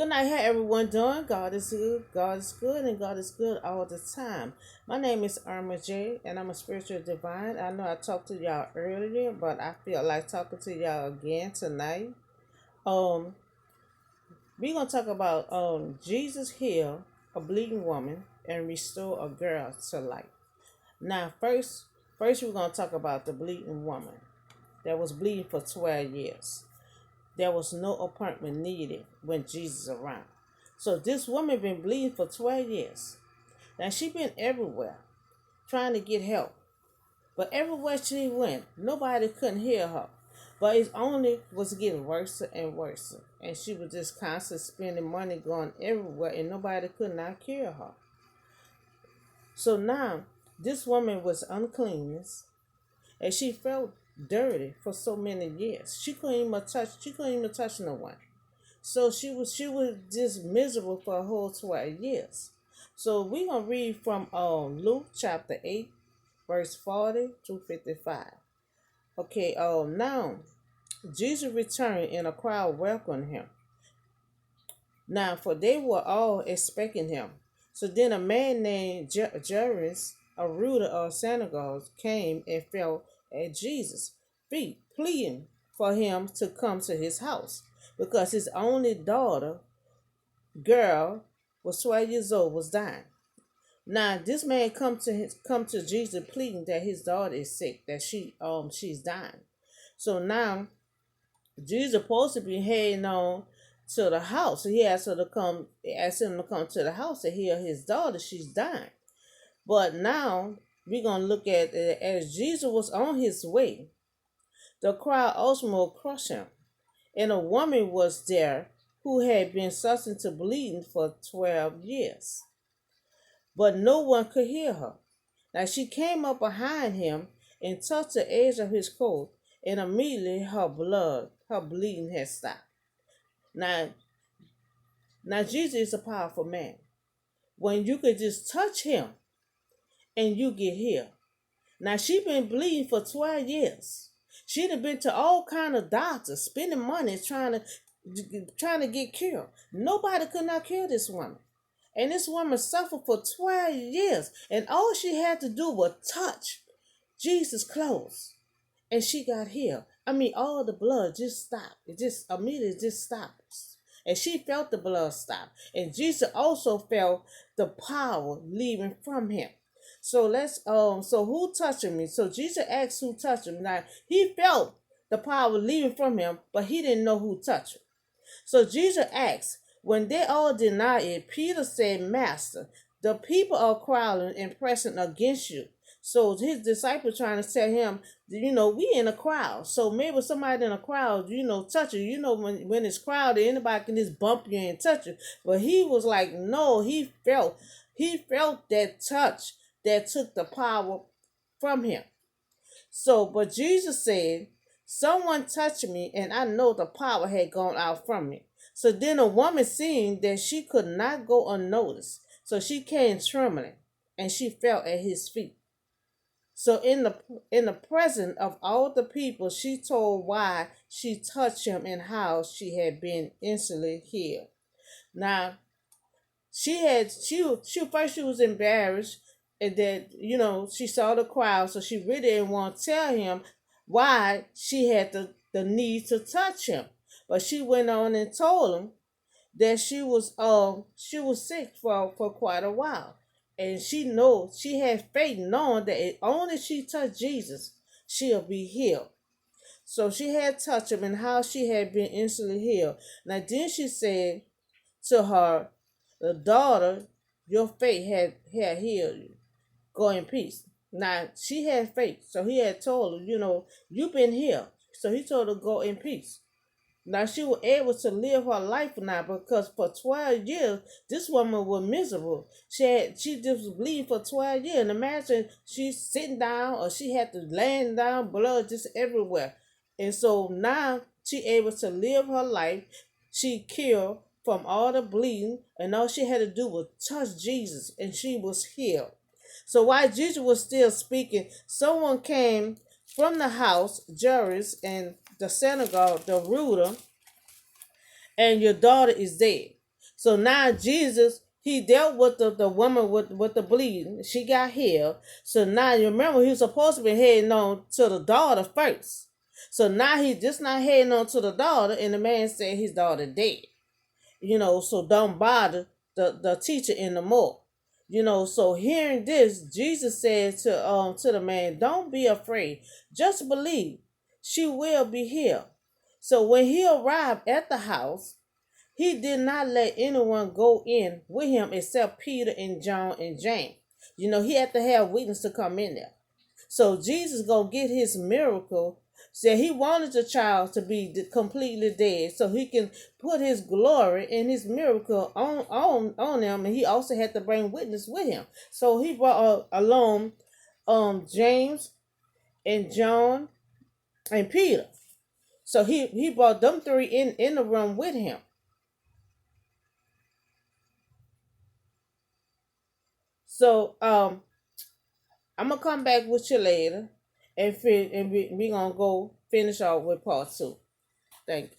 Good night, how everyone doing? God is good, and God is good all the time. My name is Irma J, and I'm a spiritual divine. I know I talked to y'all earlier, but I feel like talking to y'all again tonight. Um, we're gonna talk about Jesus healed a bleeding woman and restore a girl to life. Now, first we're gonna talk about the bleeding woman that was bleeding for 12 years. There was no appointment needed when Jesus arrived. So this woman been bleeding for 12 years. Now she been everywhere trying to get help. But everywhere she went, nobody couldn't hear her. But it only was getting worse and worse. And she was just constantly spending money going everywhere and nobody could not cure her. So now this woman was uncleanness and she felt dirty for so many years. She couldn't even touch no one. So she was just miserable for a whole 12 years. So we're gonna read from Luke chapter 8, verse 40 to 55. Okay, now Jesus returned and a crowd welcomed him. Now for they were all expecting him. So then a man named Jairus, a ruler of synagogues, came and fell at Jesus' feet, pleading for him to come to his house, because his only daughter girl was 12 years old, was dying. Now this man come to Jesus pleading that his daughter is sick, that she's dying. So now Jesus supposed to be heading on to the house. So asked him to come to the house to heal his daughter. She's dying. But now we're gonna look at it as Jesus was on his way. The crowd also crushed him, and a woman was there who had been suffering to bleeding for 12 years. But no one could hear her. Now she came up behind him and touched the edge of his coat, and immediately her bleeding had stopped. Now, now Jesus is a powerful man. When you could just touch him and you get healed. Now she been bleeding for 12 years. She'd have been to all kind of doctors, spending money trying to get cured. Nobody could not cure this woman. And this woman suffered for 12 years. And all she had to do was touch Jesus' clothes. And she got healed. I mean, all the blood just stopped. It just immediately just stopped. And she felt the blood stop. And Jesus also felt the power leaving from him. So who touched me? So Jesus asked who touched him. Now he felt the power leaving from him, but he didn't know who touched him. So Jesus asked, when they all denied it, Peter said, Master, the people are crowding and pressing against you. So his disciples trying to tell him, we in a crowd. So maybe somebody in a crowd, touch you. When it's crowded, anybody can just bump you and touch you. But he was like, no, he felt that touch that took the power from him. So, but Jesus said, someone touched me and I know the power had gone out from me. So then a woman seeing that she could not go unnoticed. So she came trembling and she fell at his feet. So in the presence of all the people, she told why she touched him and how she had been instantly healed. Now she was embarrassed, and that she saw the crowd, so she really didn't want to tell him why she had the need to touch him. But she went on and told him that she was sick for quite a while. And she had faith knowing that if only she touched Jesus, she'll be healed. So she had touched him and how she had been instantly healed. Now then she said to her, the daughter, your faith had healed you. Go in peace. Now she had faith. So he had told her, you've been healed. So he told her go in peace. Now she was able to live her life now, because for 12 years this woman was miserable. She just was bleeding for 12 years. And imagine she's sitting down or she had to laying down, blood just everywhere. And so now she able to live her life. She cured from all the bleeding, and all she had to do was touch Jesus and she was healed. So while Jesus was still speaking, someone came from the house, Jairus, and the synagogue, the ruler, and your daughter is dead. So now Jesus, he dealt with the woman with the bleeding. She got healed. So now you remember he was supposed to be heading on to the daughter first. So now he just not heading on to the daughter, and the man said his daughter dead. So don't bother the teacher anymore. So hearing this, Jesus said to the man, don't be afraid, just believe, she will be healed. So when he arrived at the house, he did not let anyone go in with him except Peter and John and James. He had to have witness to come in there. So Jesus gonna get his miracle. Said he wanted the child to be completely dead, so he can put his glory and his miracle on them, and he also had to bring witness with him. So he brought along James and John and Peter. So he brought them three in the room with him. So I'm gonna come back with you later, and we gonna go finish off with part two. Thank you.